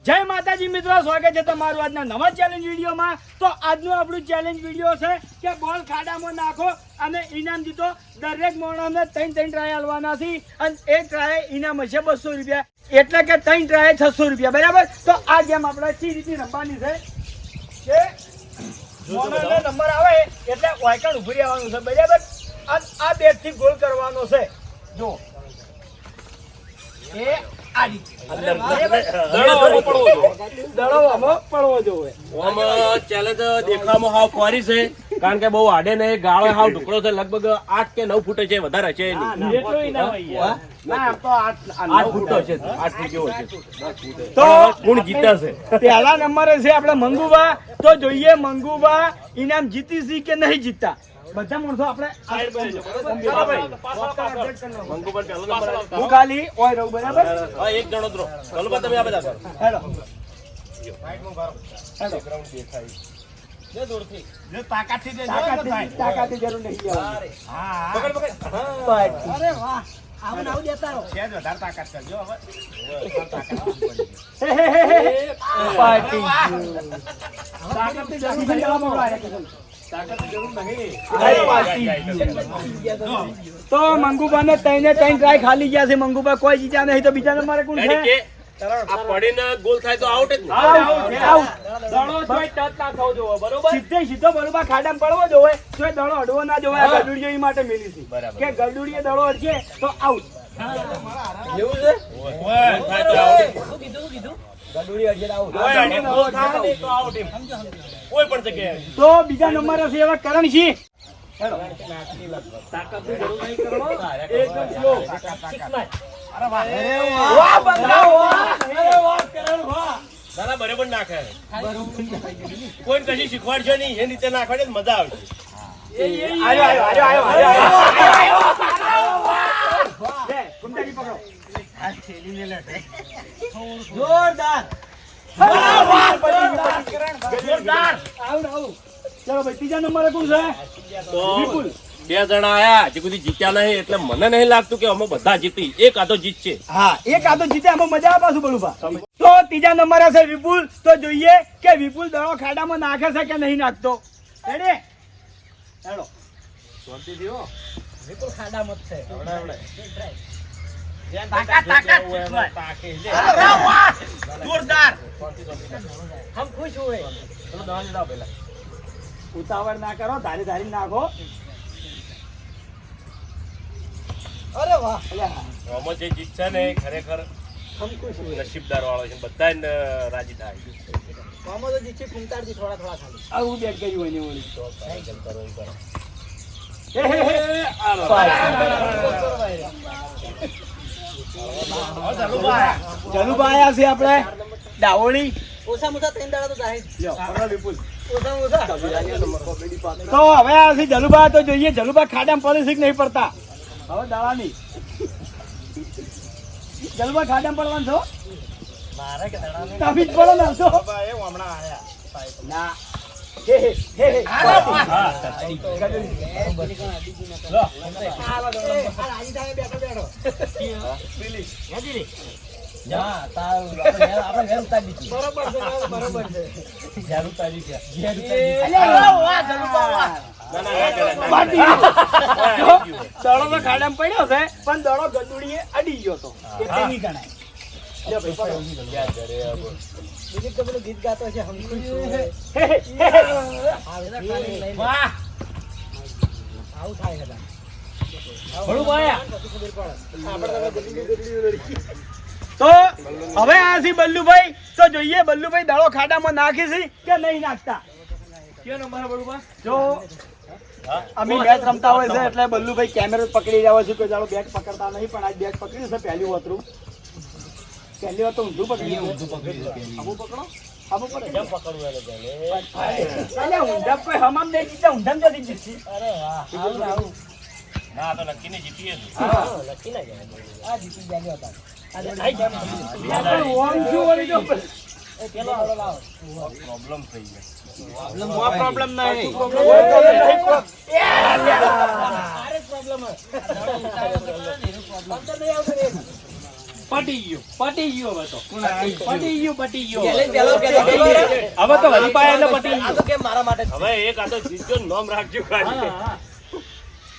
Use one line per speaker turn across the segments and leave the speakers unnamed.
જય માતાજી મિત્રો, સ્વાગત છે તમારું આજના નવા ચેલેન્જ વિડીયોમાં। તો આજનું આપણું ચેલેન્જ વિડીયો છે કે બોલ ખાડામાં નાખો અને ઇનામ જીતો। દરેક માણસને 3 ટ્રાય આલવાના છે અને એક ટ્રાય ઇનામ હશે 200 રૂપિયા, એટલે કે 3 ટ્રાય 600 રૂપિયા, બરાબર। તો આ ગેમ આપણે કઈ રીતે રમવાની છે કે મોનોનો નંબર આવે એટલે વાયકણ ઉભી રહેવાનું છે, બરાબર। અને આ બેટ થી ગોલ કરવાનો છે। જો એ આડી
દેખાવામાં હાવ ફરી છે, કારણ કે બહુ આડે નહીં, ગાળો હાવ ઢુકડો છે, લગભગ 8 કે 9 ફૂટ છે, વધારે છે નહીં। 8 ફૂટ છે, 8 ફૂટ જેવો છે।
તો
કોણ જીતે છે?
પહેલા નંબરે છે આપણે મંગુબા। તો જોઈએ મંગુબા ઇનામ જીતી છે કે નહીં જીતતા। બધા માણસો આપણે હું ખાલી ઓય રહું, બરાબર।
હા, એક જણો ધરો ચાલો બા, તમે આપે જાવ
હેલો તાકાતની જરૂર નહીં લેવાની।
પકડ
અરે વાહ, આવું આવું દેતા રહો, છે જ વધારે તાકાત કરજો હવે। પાર્ટી તાકાતની જરૂર નહીં લેવામાં। તો મંગુબા ને 3 ટ્રાય ખાલી ગયા છે। મંગુબા કોઈ જીત્યા નહીં, તો બીજા નંબરે કોણ છે?
આ પડીને ગોલ થાય તો આઉટ જ ને?
સીધો બરોબર ખાડામાં પડવો જોવે, તો દડો અડવો ના જોવે। આ ગડુડીઓ એ માટે મેલી છે કે ગડુડીએ દડો અડશે તો આઉટ।
એવું છે? થાય તો આઉટ।
ગડુડી અડશે તો આઉટ।
ગોલ થાય ને તો આઉટ એમ કોઈ પણ જગ્યાએ।
તો બીજા નંબરે છે એવા કરણસિંહ।
તાકાતની જરૂર નહીં કરવાનો, એકદમ સ્લો।
અરે વાહ, વાહ બંધા, વાહ, અરે વાહ કરણ, વાહ।
દાદા બરાબર નાખે, કોઈ કશી શીખવાડશે નહીં, એ રીતે નાખવાની મજા આવશે।
ચલો ભાઈ, ત્રીજા નંબરે કોણ છે? વિપુલ।
2 જણા આયા, જે કોઈ જીત્યા નહીં, એટલે મને નહીં લાગતું કે અમે બધા જીતી, એક આધો જીતશે।
હા, એક આધો જીતે, આમાં મજા આવે પાછું બળુભા। તો ત્રીજા નંબરે છે વિપુલ। તો જોઈએ કે વિપુલ દડો ખાડામાં નાખે છે કે નહીં નાખતો। રેડી? હેલો વિપુલ ખાડામાં જ છે। જોરદાર, હમ ખુશ હુએ। ઉતાવળ ના કરો, ધારી ધારી નાખો। અરે વાહ,
આમાં જે જીતશે ને એ ખરેખર નસીબદાર વાળો છે, બધા રાજી થાય।
આમાં તો જીતી 45 થોડા થોડા ખાલી આવું બેટ કર્યું હોય ને ઓલી જલુબા આયા છે આપણે ડાવોળી। ઓછા મોટા 3 દાડા તો જાય લ્યો પકડો વિપુલ, ઓછા મોટા તો હવે આ છે જલુબા। તો જોઈએ જલુબા ખાડામાં પડે છે કે નહીં પડતા। હવે દાડાની જલુબા ખાડામાં પડવાનું છો? મારે કે દાડાની કાફી પડો ને તો એ હમણાં આયા ના હે હે હે હા લો આ રાજી થાય બેઠો બેઠો પ્લીઝ યાદી જા તા આપણે ઘર ઉતારી દીધી, બરોબર છે, બરોબર છે, ઘર ઉતારી ગયા, ઘર ઉતારી અલે વાહ જલુબા વાહ। દડો તો ખાડામાં પડ્યો છે, પણ દડો ગંદુડીએ અડી ગયો તો એટલે નહીં ગણાય। ગીત ગાતો છે હમ ખુશ હુએ, વાહ આવું થાય છે બળું ભાઈ। તો હવે આ છે બલ્લુભાઈ। તો જોઈએ બલ્લુભાઈ દડો ખાડામાં નાખે છે કે નહીં નાખતા। કયો નંબર બળુભા? જો અમે બેટ રમતા હોય છે એટલે બલ્લુભાઈ કેમેરો પકડી રહ્યા છે કે ચાલો બેટ પકડતા નહીં, પણ આજ બેટ પકડ્યું છે પહેલી વતરું। પહેલી વાર તો ઊંધું પકડ્યું, ઊંધું પકડ્યું, આબુ પકડો, આબુ પડે કેમ પકડવું એને જાને અરે ઊંધા કોઈ હમામ દે જીતા, ઊંધામ તો જીતી। અરે વાહ, આવું આવું
ના તો નક્કી ને જીતીએ છે,
હા નક્કી ના જાય, આ જીતી ગયા હતા આ પણ ઓમ શું વળી જો એ પેલો આડો લાવો,
પ્રોબ્લેમ થઈ ગયો।
પ્રોબ્લેમ નહીં,
પટી ગયું હવે તો
પટી ગયું
હવે તો હરી પાય એટલે પટી
આ તો કેમ મારા માટે જ છે.
હવે એક આ તો જીતજો ને નામ રાખજો ખાલી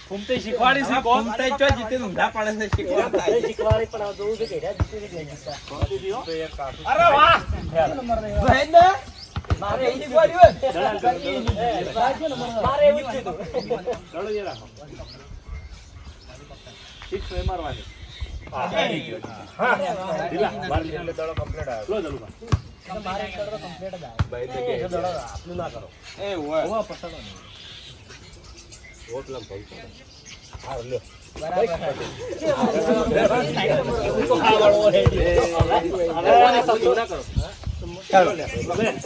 ફૂમતે શીખવાડી છે ફૂમતે ચો જીતે ઊંધા પડે છે શીખવાડતા
શીખવાડી પણ આ જોવું છે કે હેડા જીતી કે નહીં જીતતા.
અરે વાહ
મહેન્દ્ર, મારે એ શીખવાડ્યું હોય. મારે એવું જ થયું.
ચલો જે રાખો
મારે એક દડો complete જ આવ્યો. એ દડો આપલું ના કરો.
એ હોય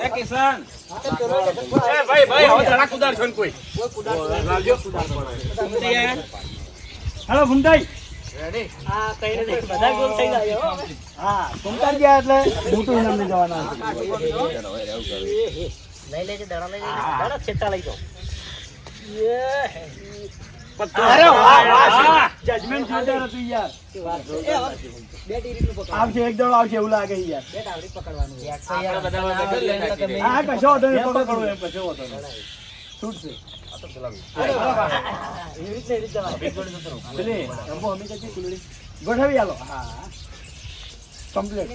એ કિશન એ ભાઈ હવે ધડાક ઉડાડશો ને કોઈ હેલો ભૂમતાઈ
આ કઈને નહીં, બધા ગોલ થઈ જાય હો.
હા ભૂમતા ગયા એટલે મોટું ઇનામ લઈ જવાના
લઈ લેજે દડા લઈ લેજે. દડા છેટા લઈ જાઓ.
અરે વાહ વાહ જજમેન્ટ જોરદાર હતું યાર
બે ટીરીનું પકડ.
આવશે એક દડો આવશે એવું લાગે યાર
બે ટાવરી પકડવાનું.
હા કશો હતો ને પકડો એમ કશો હતો છૂટશે
એવી રીત જવાય.
પેલી રંબો અમી કઈ કુલડી ગોઠવી આલો હા કમ્પ્લીટ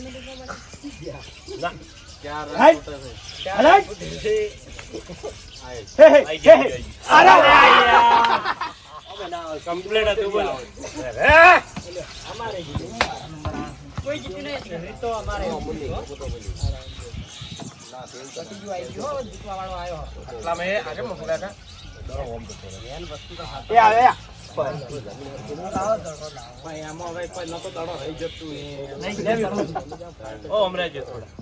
રાઈટ રાઈટ હે હે હે અરે
કમ્પ્લીટ હતું બોલો
કોઈ જીત્યું નહીં. રીત તો અમારે પતી ગયું આવી ગયું હો. જીતવા વાળો આવ્યો.
એ આવે
ઓ હમણાં જ થોડા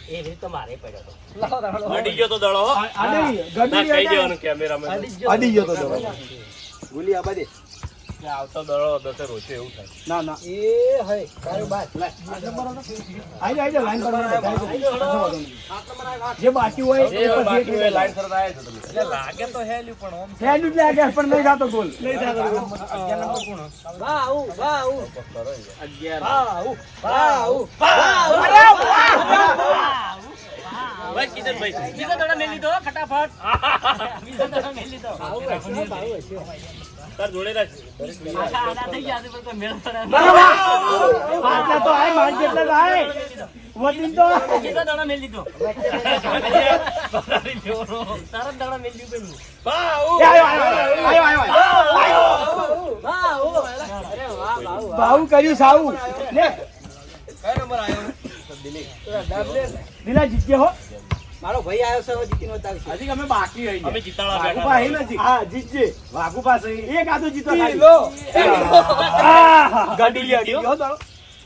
એ રીત તો મારે પડ્યો હતો. લાવો દડો.
અડી ગયો તો દડો હો.
આડી
ના કહી
ગડુડી
દેવાનું કેમેરામેન
આડી ગયો તો દડો ભૂલી આ બાજે
કે આવતો દડો દસે રોચે એવું થાય
ના ના
એ હય તારું બાદ.
આઈ જા લાઈન પર જે બાકી હોય એ
એ બાકી
પછી
લાઈન તરત આવે છે તમે
લાગે તો હેલ્યું પણ ઓમ
હેન્ડ જ લાગે પણ નહીં થતો ગોલ નહીં થતો ગોલ
વાવ વાવ
બસ કિશનભાઈ
બીજો દડો મેલી દો ફટાફટ. બીજો દડો મેલી દો.
તાર જોડે રાખ
આના થઈ ગયા છે પણ કોઈ મેળ પડે નહીં.
આટલા તો આય માર જેટલા તો આય વતીન તો
બીજો દડો મેલી દો. તરત દડો મેલી દો.
આયો
વાવ. અરે વાહ વાવ.
બાહુ કર્યું સાવું લે
કયો નંબર આવ્યો?
દિલા જીત્યો હો
મારો ભાઈ આવ્યો છે હવે જીતીને બતાવશે.
હજી અમે બાકી રહી
અમે જીતાડા
વાઘુપા હે
બેઠા
નથી હા જીતજે વાઘુપા છે એક આદો જીતો ગાડી ગાડી હો તો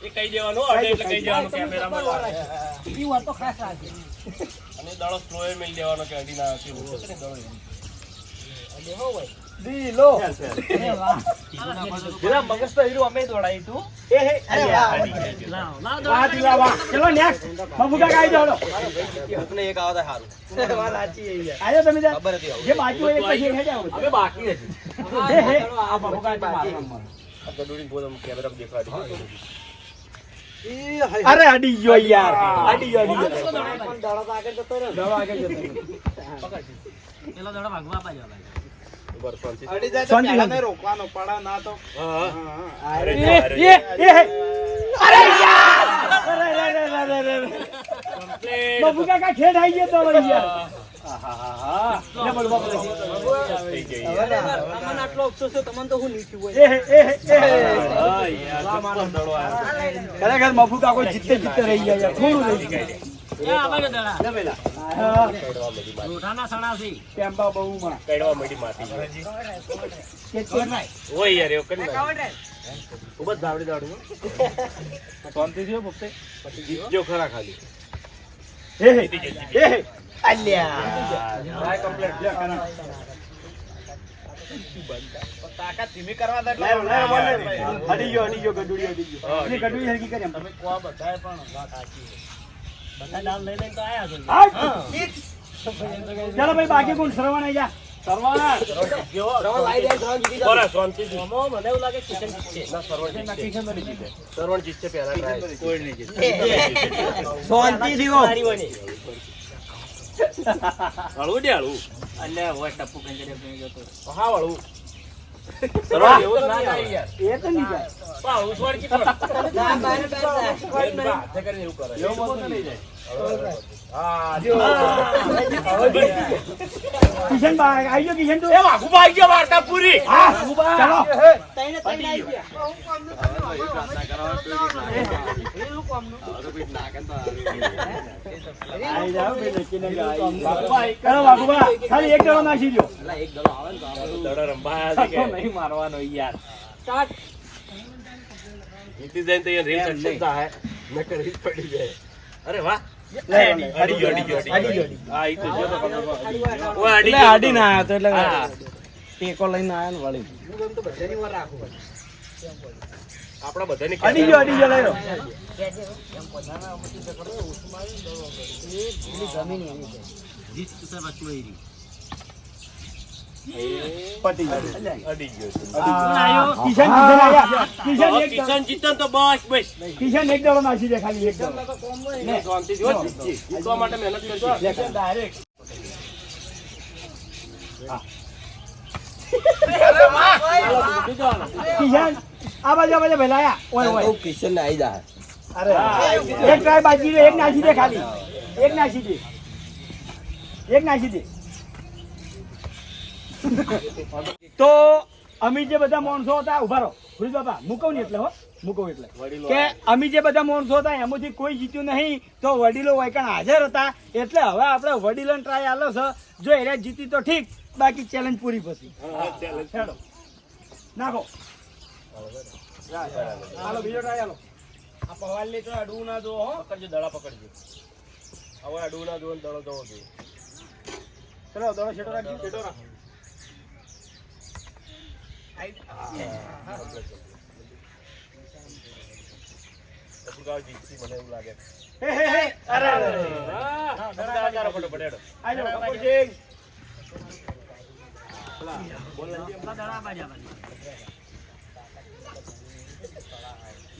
એ કહી દેવાનું અડે એટલે કહી દેવાનું કેમેરામાં
ઈ વાર તો ખાસ રાખજે.
અને દડો સ્લો એ મેલ દેવાનો કે અડી ના કે દડો
અરે હો ભાઈ.
દીલો
અરે વાહ.
દિલા મગજ તો હીરો અમે દોડાઈ તું એ હે
અરે વાહ. લાવ લાવ દડો.
વાહ દિલા વાહ ચલો નેક્સ્ટ મફુકા કાઈ જાવ
કોકને એક આવે તો સારું. વાત સાચી છે યાર.
આયો તમે ત્યાં
ખબર હતી
જે બાકી હોય એ પછી હે જાવ
અમે બાકી હતી
હે હે આ મફુકા તો મારવા
આ ગડુડી બોલ કેમેરામાં દેખાડી
અરે અડી ગયો યાર અડી ગયો
પણ દડો તો આગળ જતો રહ્યો.
દડો આગળ જતો
પેલો દડો ભાગવા પાજો ભાઈ.
અડી જાય તો પહેલા રોકવાનો પડા ના તો
અરે
એ અરે યાર અરે મફુકા કા ખેડ આવી ગયો તો યાર આહાહા લે બોલ બાપ
થઈ ગઈ
તમને આટલો અફસોસ છે તમને તો હું નીચું હોય.
હા યાર દડો આવ્યો
ખરેખર મફુકા કોઈ જીતે જીતે રહી ગયા યાર થોડું રહી ગયું
આ બાજુ દડા.
લે પેલા
કડવા મળી માટી
લોઠાના સણા છે.
ટેમ્પા બહુમાં
કડવા મળી માટી
કે ચેન્નાઈ
ઓય યાર એવું કરી નાખ ખૂબ જ ધાવડી દાડું શાંતિ થયો ફક્ત પછી જીતજો ખરા ખાલી
હે હે અલ્યા
આ કમ્પ્લીટ
લે કાના
તાકાત ધીમી કરવા દે.
અડી ગયો ગડુડી અડી ગયો એ ગડુડી હરકી કરી એમ
તમે કોવા બધાય પણ વાત સાચી છે. બધા ડાલ લઈ લઈને તો આયા છો.
ચાલો ભાઈ બાકી કોણ શ્રવણ આવી જા
સરવણ બોલા શાંતિથી.
આમાં મને એવું લાગે કિશન જીતશે.
ના, સરવણ જીતશે. સરવણ જીતશે પહેલા try.
કોઈ નહીં શાંતિથી હો.
મારી વની.
હળવું દે, હળવું.
અલ્યા, હોય ટપ્પુ કંજરે બની જતો.
હા, હળવું. સરવણ એવું ના થાય યાર.
એ તો નહીં જાય.
બા, હળવું છોડ કે છોડ. બા, હાથે કરીને એવું કરે. એવું બધું નહીં જાય. હા, જો.
કિશન બા આવી ગયો કિશન તું.
એ વાઘુબા આવી ગયો, વાર્તા પૂરી.
હા ચાલો.
તઈને તઈને આવી ગયા.
આવી જાઓ બે લખીને ગાય.
વાઘુબા એક
ચાલો બાબુબા ખાલી એક દડો નાખી દો.
દડો રંભાયા છે કે
નહીં મારવાનો યાર. સ્ટાર્ટ.
જીતી જાય તો એ રેસ સક્સેસ થાય. નકર હિટ પડી જાય. અરે વાહ.
લે,
અડી ગયો, અડી ગયો, અડી ગયો. હા, ઈ તો જો તો ખબર પડી. ઓય, અડી
એટલે
ગયો.
હાડી ના આવ્યો તો એટલે
હા.
ટેકો લઈને આવ્યો ને વળી.
આપણા બધાની
અડી ગયો લઈ લો. પતી ગયું.
અડી ગયો.
કિશન આયા. કિશન
હવે
એક
કિશન જીતે તો બસ બસ.
કિશન એક દડો નાખી દે ખાલી એક દડો.
ને શાંતિથી હો, જીતજે. જીતવા માટે મહેનત કરજો.
ડાયરેક્ટ. કિશન આ બાજુ ભેલા આયા. ઓય ઓય.
કિશન આવી જા.
અરે એક ટ્રાય બાજી દે, એક નાખી દે ખાલી. એક નાખી દે. એક નાખી દે. તો અમે જે બધા માણસો હતા ઉભા રહો ફુરી બાપા મૂકવ ને એટલે હો મૂકવ એટલે કે અમે જે બધા માણસો હતા એમાંથી કોઈ જીત્યું નહીં તો વડીલો વાયકણ હાજર હતા એટલે હવે આપણે વડીલોને ટ્રાય આલો છે જો એને જીતી તો ઠીક બાકી ચેલેન્જ પૂરી પછી હેડો નાખો હાલો બીજો ટ્રાય હાલો આ પવાલની તો અડવું ના દો હો
પકડજો, દડા પકડજો. હવે અડવું ના જોવો ને દડો દવો જોઈએ.
ચલો દડો છેટો રાખજો છેટો રાખો
પછી ગાવ જીતતી મને એવું લાગે.
હે હે હે અરે અરે
હા, દડા ચારો ફટાફટ હેડો.
આ જો કપૂરસિંહ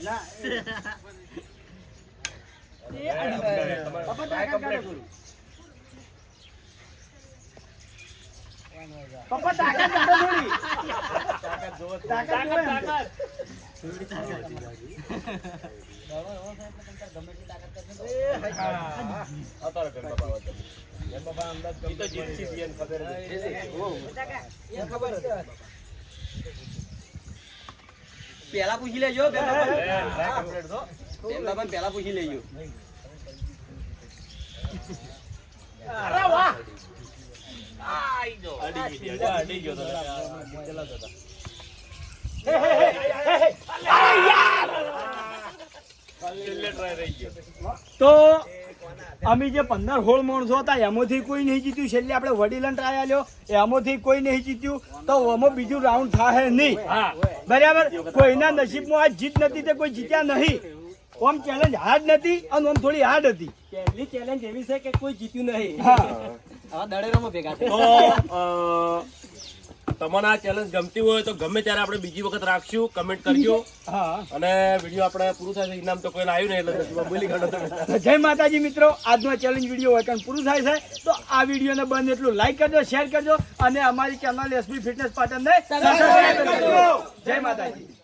ના પપ્પા તાકાત કાઢો થોડી તાકાત જોવે ને.
અત્યારે ગણ બાબા વાત કરી. ગણ બાબા અંદાજ ઈ તો જીતતી જ એને ખબર જ હતી.
પેલા પૂછી લેજો
એ, complete થો.
પેલા પૂછી લેજો.
અરે વાહ
અડી ગયો તો. જીતેલા જ હતા.
હે હે હે હે અરે યાર
છેલ્લે try રહી ગયો.
તો અમે જે 15 હોળ માણસો હતા એમાંથી કોઈ નહીં જીત્યું છેલ્લે આપણે વડીલન ટ્રાય આલ્યો એમાંથી કોઈ નહીં જીત્યું તો આમાં બીજું રાઉન્ડ થાય નહીં
હા,
બરાબર કોઈના નસીબમાં આ જીત નથી તે કોઈ જીત્યા નહીં આમ ચેલેન્જ હાર્ડ નથી અને આમ થોડી હાર્ડ હતી
પહેલી ચેલેન્જ એવી છે કે કોઈ જીત્યું નહીં.
હા
હવે દડેરોમાં ભેગા
તો તમને આ ચેલેન્જ ગમતી હોય તો ગમે ત્યારે આપણે બીજી વખત રાખશું. કમેન્ટ કરજો
હા
અને વિડીયો આપણે પૂરું થાય છે. ઇનામ તો કોઈને આવ્યું નહીં એટલે નસીબમાં બોલી કાઢો તમે.
તો જય માતાજી મિત્રો આજનો ચેલેન્જ વિડીયો હોય કારણ પૂરું થાય છે તો આ વિડીયોને બંધ એટલું લાઈક કરજો શેર કરજો અને અમારી ચેનલ એસબી ફિટનેસ પાટણને સબસ્ક્રાઇબ કરજો. જય માતાજી.